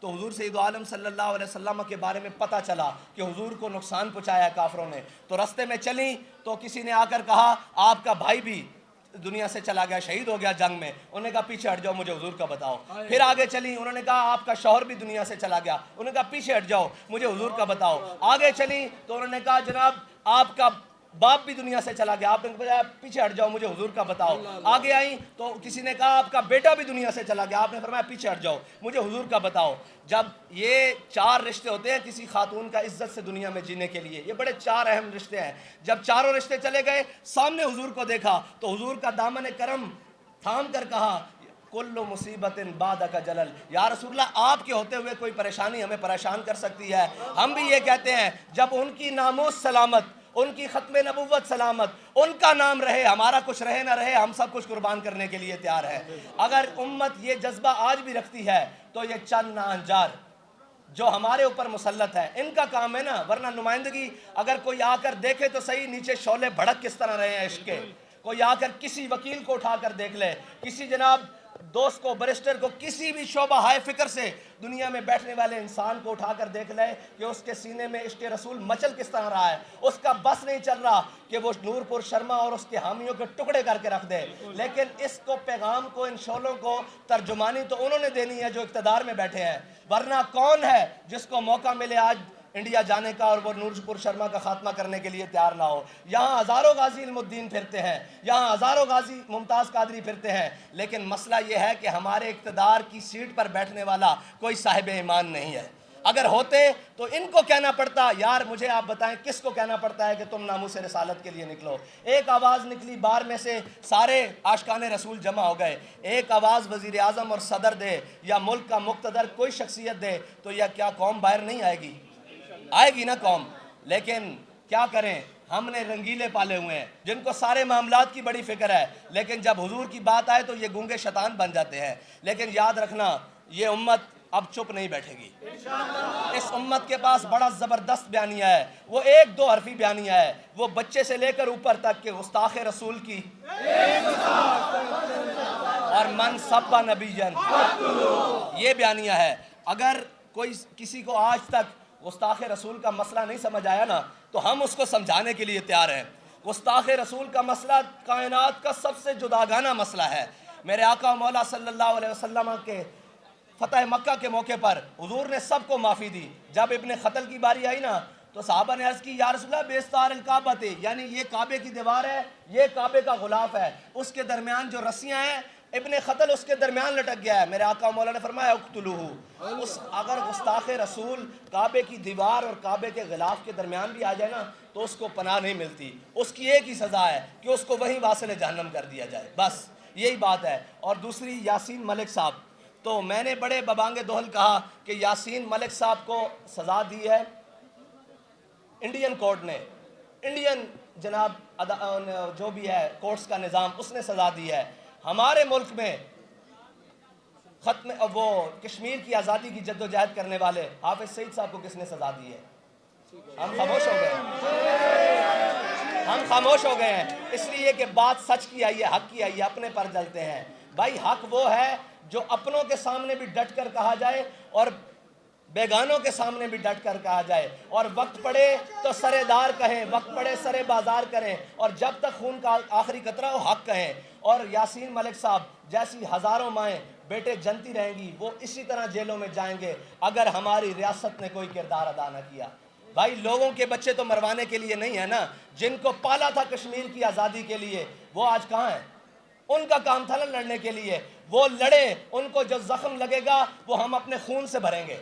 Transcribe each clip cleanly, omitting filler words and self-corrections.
تو حضور سید عالم صلی اللہ علیہ وسلم کے بارے میں پتہ چلا کہ حضور کو نقصان پہنچایا ہے کافروں نے، تو رستے میں چلیں تو کسی نے آ کر کہا آپ کا بھائی بھی دنیا سے چلا گیا، شہید ہو گیا جنگ میں. انہوں نے کہا پیچھے ہٹ جاؤ، مجھے حضور کا بتاؤ. پھر آگے چلی، انہوں نے کہا آپ کا شوہر بھی دنیا سے چلا گیا. انہوں نے کہا پیچھے ہٹ جاؤ، مجھے حضور کا بتاؤ. آگے چلی تو انہوں نے کہا جناب آپ کا باپ بھی دنیا سے چلا گیا. آپ نے کہا پیچھے ہٹ جاؤ، مجھے حضور کا بتاؤ. آگے آئیں تو کسی نے کہا آپ کا بیٹا بھی دنیا سے چلا گیا. آپ نے فرمایا پیچھے ہٹ جاؤ، مجھے حضور کا بتاؤ. جب یہ 4 رشتے ہوتے ہیں کسی خاتون کا عزت سے دنیا میں جینے کے لیے، یہ بڑے 4 اہم رشتے ہیں. جب چاروں رشتے چلے گئے، سامنے حضور کو دیکھا تو حضور کا دامن کرم تھام کر کہا کل مصیبت بعدک جلل، یا رسول اللہ آپ کے ہوتے ہوئے کوئی پریشانی ہمیں پریشان کر سکتی ہے. ہم بھی یہ کہتے ہیں جب ان کی ناموس سلامت، ان کی ختم نبوت سلامت، ان کا نام رہے، ہمارا کچھ رہے نہ رہے، ہم سب کچھ قربان کرنے کے لیے تیار ہے. اگر امت یہ جذبہ آج بھی رکھتی ہے تو یہ چند ناہنجار جو ہمارے اوپر مسلط ہے ان کا کام ہے نا. ورنہ نمائندگی اگر کوئی آ کر دیکھے تو صحیح نیچے شعلے بھڑک کس طرح رہے ہیں عشق کے. کوئی آ کر کسی وکیل کو اٹھا کر دیکھ لے، کسی جناب دوست کو، برسٹر کو، کسی بھی شعبہ ہائے فکر سے دنیا میں بیٹھنے والے انسان کو اٹھا کر دیکھ لے کہ اس کے سینے میں عشق رسول مچل کس طرح رہا ہے. اس کا بس نہیں چل رہا کہ وہ نور پور شرما اور اس کے حامیوں کے ٹکڑے کر کے رکھ دے. لیکن اس کو پیغام کو، ان شعلوں کو ترجمانی تو انہوں نے دینی ہے جو اقتدار میں بیٹھے ہیں. ورنہ کون ہے جس کو موقع ملے آج انڈیا جانے کا اور وہ نور پور شرما کا خاتمہ کرنے کے لیے تیار نہ ہو؟ یہاں ہزاروں غازی علم الدین پھرتے ہیں، یہاں ہزاروں غازی ممتاز قادری پھرتے ہیں، لیکن مسئلہ یہ ہے کہ ہمارے اقتدار کی سیٹ پر بیٹھنے والا کوئی صاحب ایمان نہیں ہے. اگر ہوتے تو ان کو کہنا پڑتا یار مجھے آپ بتائیں کس کو کہنا پڑتا ہے کہ تم ناموس رسالت کے لیے نکلو. ایک آواز نکلی بار میں سے، سارے عاشقان رسول جمع ہو گئے. ایک آواز وزیر اعظم اور صدر دے یا ملک کا مقتدر کوئی شخصیت دے تو یہ کیا قوم باہر نہیں آئے گی؟ آئے گی نا قوم. لیکن کیا کریں، ہم نے رنگیلے پالے ہوئے ہیں جن کو سارے معاملات کی بڑی فکر ہے، لیکن جب حضور کی بات آئے تو یہ گونگے شیطان بن جاتے ہیں. لیکن یاد رکھنا یہ امت اب چپ نہیں بیٹھے گی. اس امت کے پاس بڑا زبردست بیانیہ ہے، وہ 1-2 حرفی بیانیہ ہے، وہ بچے سے لے کر اوپر تک کہ گستاخ رسول کی اور من سب نبی جن، یہ بیانیہ ہے. اگر کوئی کسی کو آج تک گستاخ رسول کا مسئلہ نہیں سمجھ آیا نا تو ہم اس کو سمجھانے کے لیے تیار ہیں. گستاخ رسول کا مسئلہ کائنات کا سب سے جداگانہ مسئلہ ہے. میرے آقا مولا صلی اللہ علیہ وسلم کے فتح مکہ کے موقع پر حضور نے سب کو معافی دی. جب ابن خطل کی باری آئی نا تو صحابہ نے عرض کی یا رسول اللہ بیستار الکعبہ تھے، یعنی یہ کعبے کی دیوار ہے، یہ کعبے کا غلاف ہے، اس کے درمیان جو رسیاں ہیں ابن خطل اس کے درمیان لٹک گیا ہے. میرے آقا مولا نے فرمایا اقتلوہ. اگر گستاخ رسول کعبے کی دیوار اور کعبے کے غلاف کے درمیان بھی آ جائے نا تو اس کو پناہ نہیں ملتی. اس کی ایک ہی سزا ہے کہ اس کو وہیں واصل جہنم کر دیا جائے، بس یہی بات ہے. اور دوسری یاسین ملک صاحب، تو میں نے بڑے ببانگ دہل کہا کہ یاسین ملک صاحب کو سزا دی ہے انڈین کورٹ نے، انڈین جناب جو بھی ہے کورٹس کا نظام اس نے سزا دی ہے. ہمارے ملک میں ختم وہ کشمیر کی آزادی کی جدوجہد کرنے والے حافظ سعید صاحب کو کس نے سزا دی ہے؟ ہم خاموش ہو گئے ہیں، ہم خاموش ہو گئے ہیں اس لیے کہ بات سچ کی آئی ہے، حق کی آئی ہے، اپنے پر جلتے ہیں. بھائی حق وہ ہے جو اپنوں کے سامنے بھی ڈٹ کر کہا جائے اور بیگانوں کے سامنے بھی ڈٹ کر کہا جائے. اور وقت پڑے تو سرے دار کہیں، وقت پڑے سرے بازار کریں، اور جب تک خون کا آخری قطرہ ہو حق کہیں. اور یاسین ملک صاحب جیسی ہزاروں مائیں بیٹے جنتی رہیں گی، وہ اسی طرح جیلوں میں جائیں گے اگر ہماری ریاست نے کوئی کردار ادا نہ کیا. بھائی لوگوں کے بچے تو مروانے کے لیے نہیں ہے نا، جن کو پالا تھا کشمیر کی آزادی کے لیے وہ آج کہاں ہیں؟ ان کا کام تھا لڑنے کے لیے، وہ لڑے، ان کو جو زخم لگے گا وہ ہم اپنے خون سے بھریں گے.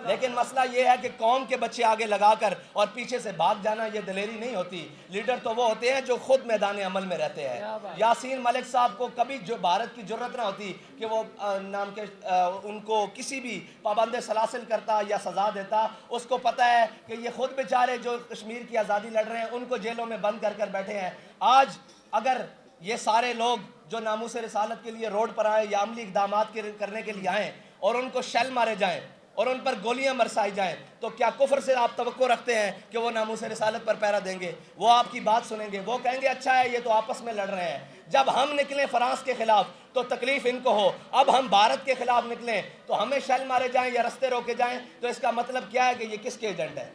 لیکن مسئلہ یہ ہے کہ قوم کے بچے آگے لگا کر اور پیچھے سے بھاگ جانا یہ دلیری نہیں ہوتی. لیڈر تو وہ ہوتے ہیں جو خود میدان عمل میں رہتے ہیں. یاسین ملک صاحب کو کبھی جو بھارت کی جرت نہ ہوتی کہ وہ نام کے ان کو کسی بھی پابند سلاسل کرتا یا سزا دیتا. اس کو پتہ ہے کہ یہ خود بیچارے جو کشمیر کی آزادی لڑ رہے ہیں ان کو جیلوں میں بند کر کر بیٹھے ہیں. آج اگر یہ سارے لوگ جو ناموس رسالت کے لیے روڈ پر آئے یا عملی اقدامات کرنے کے لیے آئیں اور ان کو شیل مارے جائیں اور ان پر گولیاں برسائی جائیں تو کیا کفر سے آپ توقع رکھتے ہیں کہ وہ ناموس رسالت پر پہرا دیں گے؟ وہ آپ کی بات سنیں گے؟ وہ کہیں گے اچھا ہے یہ تو آپس میں لڑ رہے ہیں۔ جب ہم نکلیں فرانس کے خلاف تو تکلیف ان کو ہو، اب ہم بھارت کے خلاف نکلیں تو ہمیں شیل مارے جائیں یا رستے روکے جائیں، تو اس کا مطلب کیا ہے کہ یہ کس کے ایجنٹ ہے؟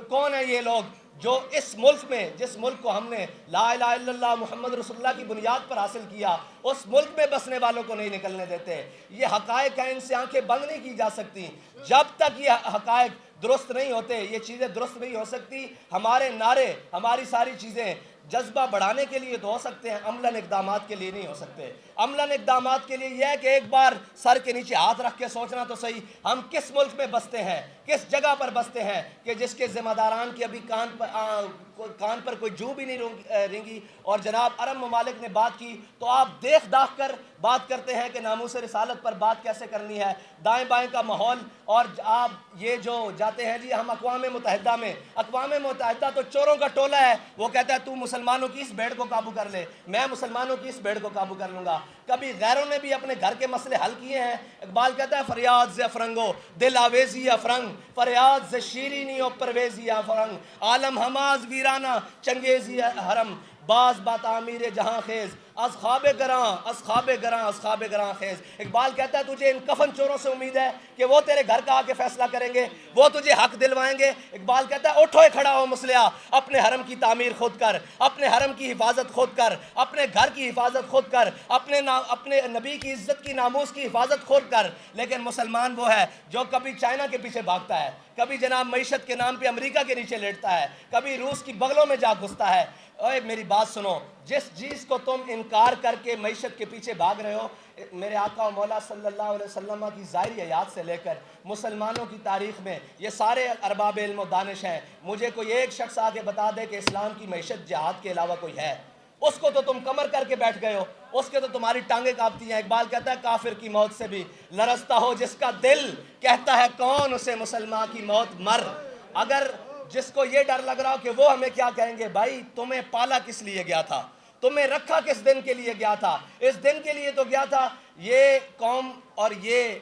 کون ہے یہ لوگ جو اس ملک میں، جس ملک کو ہم نے لا الہ الا اللہ محمد رسول اللہ کی بنیاد پر حاصل کیا، اس ملک میں بسنے والوں کو نہیں نکلنے دیتے؟ یہ حقائق ہیں، ان سے آنکھیں بند نہیں کی جا سکتی جب تک یہ حقائق درست نہیں ہوتے، یہ چیزیں درست نہیں ہو سکتی۔ ہمارے نعرے، ہماری ساری چیزیں جذبہ بڑھانے کے لیے تو ہو سکتے ہیں، عملاً اقدامات کے لیے نہیں ہو سکتے۔ عملاً اقدامات کے لیے یہ ہے کہ ایک بار سر کے نیچے ہاتھ رکھ کے سوچنا تو صحیح، ہم کس ملک میں بستے ہیں، کس جگہ پر بستے ہیں کہ جس کے ذمہ داران کی ابھی کان پر کوئی جو بھی نہیں رینگی۔ اور جناب عرب ممالک نے بات کی تو آپ دیکھ داکھ کر بات کرتے ہیں کہ ناموس رسالت پر بات کیسے کرنی ہے، دائیں بائیں کا ماحول۔ اور آپ یہ جو جاتے ہیں جی ہم اقوام متحدہ میں، اقوام متحدہ تو چوروں کا ٹولہ ہے، وہ کہتا ہے تو مسلمانوں کی اس بھیڑ کو قابو کر لے، میں مسلمانوں کی اس بھیڑ کو قابو کر لوں گا۔ کبھی غیروں نے بھی اپنے گھر کے مسئلے حل کیے ہیں۔ اقبال کہتا ہے فریاد ز افرنگو دل آویزی افرنگ، فریاد ز شیرینی و پرویزی افرنگ، عالم ہماز ویرانہ چنگیزی حرم، باز با تعمیر جہاں خیز از خواب گراں از خواب گراں از خواب گراں خیز۔ اقبال کہتا ہے تجھے ان کفن چوروں سے امید ہے کہ وہ تیرے گھر کا آ کے فیصلہ کریں گے، وہ تجھے حق دلوائیں گے؟ اقبال کہتا ہے اٹھو کھڑا ہو مسلح، اپنے حرم کی تعمیر خود کر، اپنے حرم کی حفاظت خود کر، اپنے گھر کی حفاظت خود کر، اپنے نبی کی عزت کی ناموس کی حفاظت خود کر۔ لیکن مسلمان وہ ہے جو کبھی چائنا کے پیچھے بھاگتا ہے، کبھی جناب معیشت کے نام پہ امریکہ کے نیچے لیٹتا ہے، کبھی روس کی بغلوں میں جا گھستا ہے۔ اوے میری بات سنو، جس چیز کو تم انکار کر کے معیشت کے پیچھے بھاگ رہے ہو، میرے آقا و مولا صلی اللہ علیہ وسلم کی ظاہری حیات سے لے کر مسلمانوں کی تاریخ میں یہ سارے ارباب علم و دانش ہیں، مجھے کوئی ایک شخص آ کے بتا دے کہ اسلام کی معیشت جہاد کے علاوہ کوئی ہے؟ اس کو تو تم کمر کر کے بیٹھ گئے ہو، اس کے تو تمہاری ٹانگیں کانپتی ہیں۔ اقبال کہتا ہے کافر کی موت سے بھی لرزتا ہو جس کا دل، کہتا ہے کون اسے مسلمان کی موت مر۔ اگر جس کو یہ ڈر لگ رہا ہو کہ وہ ہمیں کیا کہیں گے، بھائی تمہیں پالا کس لیے گیا تھا، تمہیں رکھا کس دن کے لیے گیا تھا؟ اس دن کے لیے تو گیا تھا۔ یہ قوم اور یہ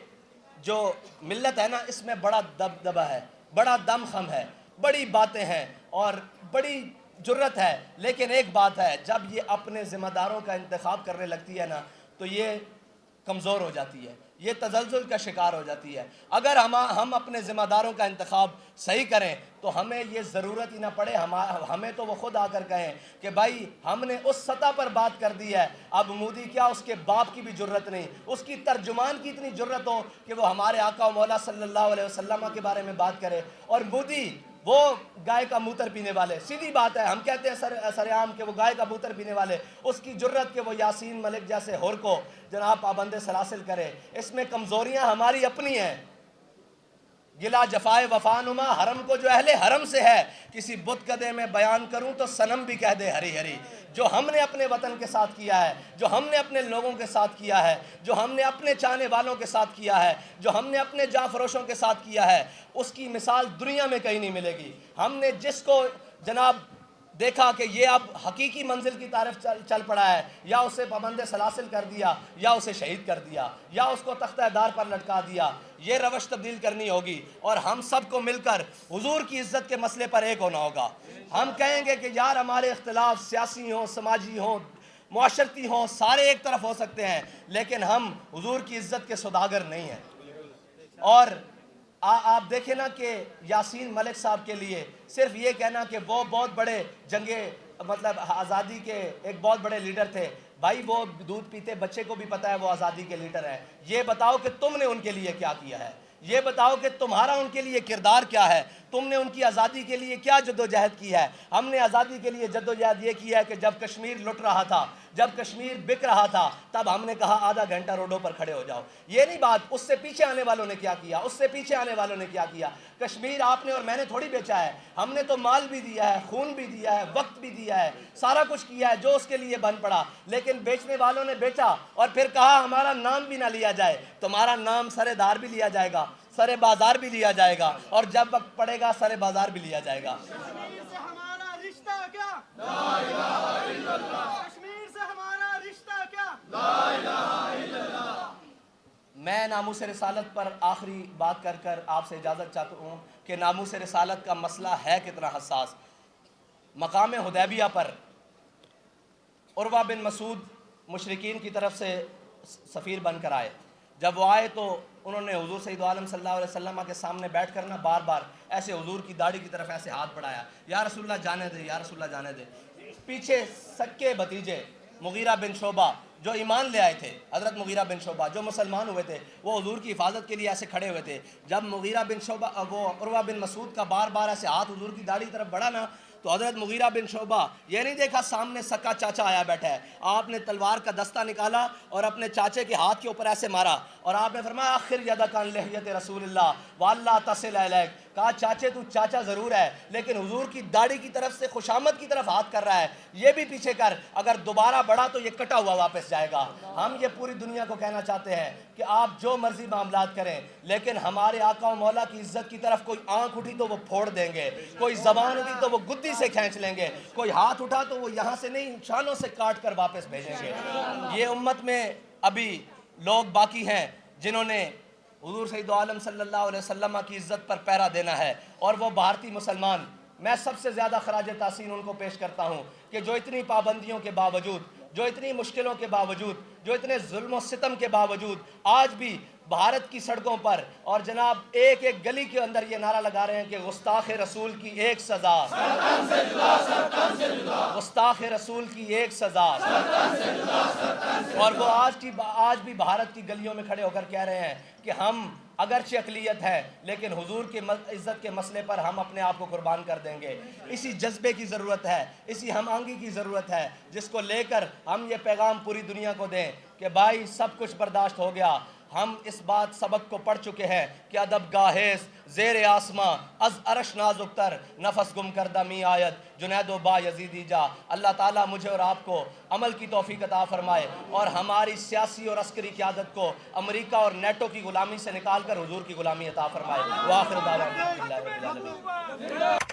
جو ملت ہے نا، اس میں بڑا دبدبہ ہے، بڑا دم خم ہے، بڑی باتیں ہیں اور بڑی جرت ہے، لیکن ایک بات ہے، جب یہ اپنے ذمہ داروں کا انتخاب کرنے لگتی ہے نا تو یہ کمزور ہو جاتی ہے، یہ تزلزل کا شکار ہو جاتی ہے۔ اگر ہم اپنے ذمہ داروں کا انتخاب صحیح کریں تو ہمیں یہ ضرورت ہی نہ پڑے، ہمیں تو وہ خود آ کر کہیں کہ بھائی ہم نے اس سطح پر بات کر دی ہے، اب مودی کیا اس کے باپ کی بھی جرت نہیں، اس کی ترجمان کی اتنی جرت ہو کہ وہ ہمارے آقا و مولا صلی اللہ علیہ وسلم کے بارے میں بات کرے۔ اور مودی وہ گائے کا موتر پینے والے، سیدھی بات ہے، ہم کہتے ہیں سر عام کہ وہ گائے کا موتر پینے والے، اس کی جرت کہ وہ یاسین ملک جیسے ہور کو جناب پابند سلاسل کرے۔ اس میں کمزوریاں ہماری اپنی ہیں۔ گلا جفائے وفا نما حرم کو جو اہل حرم سے ہے، کسی بت کدے میں بیان کروں تو صنم بھی کہہ دے ہری ہری۔ جو ہم نے اپنے وطن کے ساتھ کیا ہے، جو ہم نے اپنے لوگوں کے ساتھ کیا ہے، جو ہم نے اپنے چاہنے والوں کے ساتھ کیا ہے، جو ہم نے اپنے جاں فروشوں کے ساتھ کیا ہے، اس کی مثال دنیا میں کہیں نہیں ملے گی۔ ہم نے جس کو جناب دیکھا کہ یہ اب حقیقی منزل کی طرف چل پڑا ہے، یا اسے پابند سلاسل کر دیا، یا اسے شہید کر دیا، یا اس کو تختہ دار پر لٹکا دیا، یہ روش تبدیل کرنی ہوگی اور ہم سب کو مل کر حضور کی عزت کے مسئلے پر ایک ہونا ہوگا۔ ہم کہیں گے کہ یار ہمارے اختلاف سیاسی ہوں، سماجی ہوں، معاشرتی ہوں، سارے ایک طرف ہو سکتے ہیں، لیکن ہم حضور کی عزت کے سوداگر نہیں ہیں۔ اور آپ دیکھیں نا کہ یاسین ملک صاحب کے لیے صرف یہ کہنا کہ وہ بہت بڑے مطلب آزادی کے ایک بہت بڑے لیڈر تھے، بھائی وہ دودھ پیتے بچے کو بھی پتا ہے وہ آزادی کے لیڈر ہیں۔ یہ بتاؤ کہ تم نے ان کے لیے کیا کیا ہے، یہ بتاؤ کہ تمہارا ان کے لیے کردار کیا ہے، تم نے ان کی آزادی کے لیے کیا جدوجہد کی ہے۔ ہم نے آزادی کے لیے جدوجہد یہ کی ہے کہ جب کشمیر لٹ رہا تھا، جب کشمیر بک رہا تھا، تب ہم نے کہا آدھا گھنٹہ روڈوں پر کھڑے ہو جاؤ۔ یہ نہیں بات اس سے پیچھے آنے والوں نے کیا کیا، اس سے پیچھے آنے والوں نے کیا کیا۔ کشمیر آپ نے اور میں نے تھوڑی بیچا ہے، ہم نے تو مال بھی دیا ہے، خون بھی دیا ہے، وقت بھی دیا ہے، سارا کچھ کیا ہے جو اس کے لیے بن پڑا، لیکن بیچنے والوں نے بیچا اور پھر کہا ہمارا نام بھی نہ لیا جائے۔ تمہارا نام سر دار بھی لیا جائے گا، سر بازار بھی لیا جائے گا، اور جب وقت پڑے گا سر بازار بھی لیا جائے گا۔ کشمیر سے ہمارا رشتہ کیا؟ لا الہ الا اللہ۔ کشمیر سے ہمارا رشتہ کیا؟ لا الہ الا اللہ۔ میں ناموس رسالت پر آخری بات کر آپ سے اجازت چاہتا ہوں کہ ناموس رسالت کا مسئلہ ہے کتنا حساس. مقام حدیبیہ پر عروہ بن مسعود مشرکین کی طرف سے سفیر بن کر آئے. جب وہ آئے تو انہوں نے حضور سید عالم صلی اللہ علیہ وسلم کے سامنے بیٹھ کر بار بار ایسے حضور کی داڑھی کی طرف ایسے ہاتھ بڑھایا, یا رسول اللہ جانے دے, یا رسول اللہ جانے دے. پیچھے سکے بھتیجے مغیرہ بن شعبہ جو ایمان لے آئے تھے, حضرت مغیرہ بن شعبہ جو مسلمان ہوئے تھے, وہ حضور کی حفاظت کے لیے ایسے کھڑے ہوئے تھے. جب مغیرہ بن شعبہ وہ عروہ بن مسعود کا بار بار ایسے ہاتھ حضور کی داڑھی کی طرف بڑھا نا, تو حضرت مغیرہ بن شعبہ یہ نہیں دیکھا سامنے سکا چاچا آیا بیٹھا ہے. آپ نے تلوار کا دستہ نکالا اور اپنے چاچے کے ہاتھ کے اوپر ایسے مارا, اور آپ نے فرمایا آخر یدک عن لحیۃ رسول اللہ واللہ تصل الیک. کہا چاچے تو چاچا ضرور ہے, لیکن حضور کی داڑھی کی طرف سے خوشامد کی طرف ہاتھ کر رہا ہے, یہ بھی پیچھے کر, اگر دوبارہ بڑھا تو یہ کٹا ہوا واپس جائے گا. ہم یہ پوری دنیا کو کہنا چاہتے ہیں کہ آپ جو مرضی معاملات کریں, لیکن ہمارے آقا و مولا کی عزت کی طرف کوئی آنکھ اٹھی تو وہ پھوڑ دیں گے, کوئی زبان اٹھی تو وہ گدی سے کھینچ لیں گے, کوئی ہاتھ اٹھا تو وہ یہاں سے نہیں شانوں سے کاٹ کر واپس بھیجیں گے. یہ امت میں ابھی لوگ باقی ہیں جنہوں نے حضور سید عالم صلی اللہ علیہ وسلم کی عزت پر پہرا دینا ہے, اور وہ بھارتی مسلمان. میں سب سے زیادہ خراج تحسین ان کو پیش کرتا ہوں کہ جو اتنی پابندیوں کے باوجود, جو اتنی مشکلوں کے باوجود, جو اتنے ظلم و ستم کے باوجود آج بھی بھارت کی سڑکوں پر اور جناب ایک ایک گلی کے اندر یہ نعرہ لگا رہے ہیں کہ گستاخ رسول کی ایک سزا, گستاخ رسول کی ایک سزا. اور وہ آج بھی بھارت کی گلیوں میں کھڑے ہو کر کہہ رہے ہیں کہ ہم اگرچہ اقلیت ہے لیکن حضور کی عزت کے مسئلے پر ہم اپنے آپ کو قربان کر دیں گے. اسی جذبے کی ضرورت ہے, اسی ہم آہنگی کی ضرورت ہے جس کو لے کر ہم یہ پیغام پوری دنیا کو دیں کہ بھائی سب کچھ برداشت ہو گیا. ہم اس بات سبق کو پڑھ چکے ہیں کہ ادب گاہیس زیر آسماں از عرش نازک تر نفس گم کردہ می آیت جنید و با یزیدی جا. اللہ تعالیٰ مجھے اور آپ کو عمل کی توفیق عطا فرمائے, اور ہماری سیاسی اور عسکری قیادت کو امریکہ اور نیٹو کی غلامی سے نکال کر حضور کی غلامی عطا فرمائے. وآخر دعوانا الحمدللہ رب العالمین.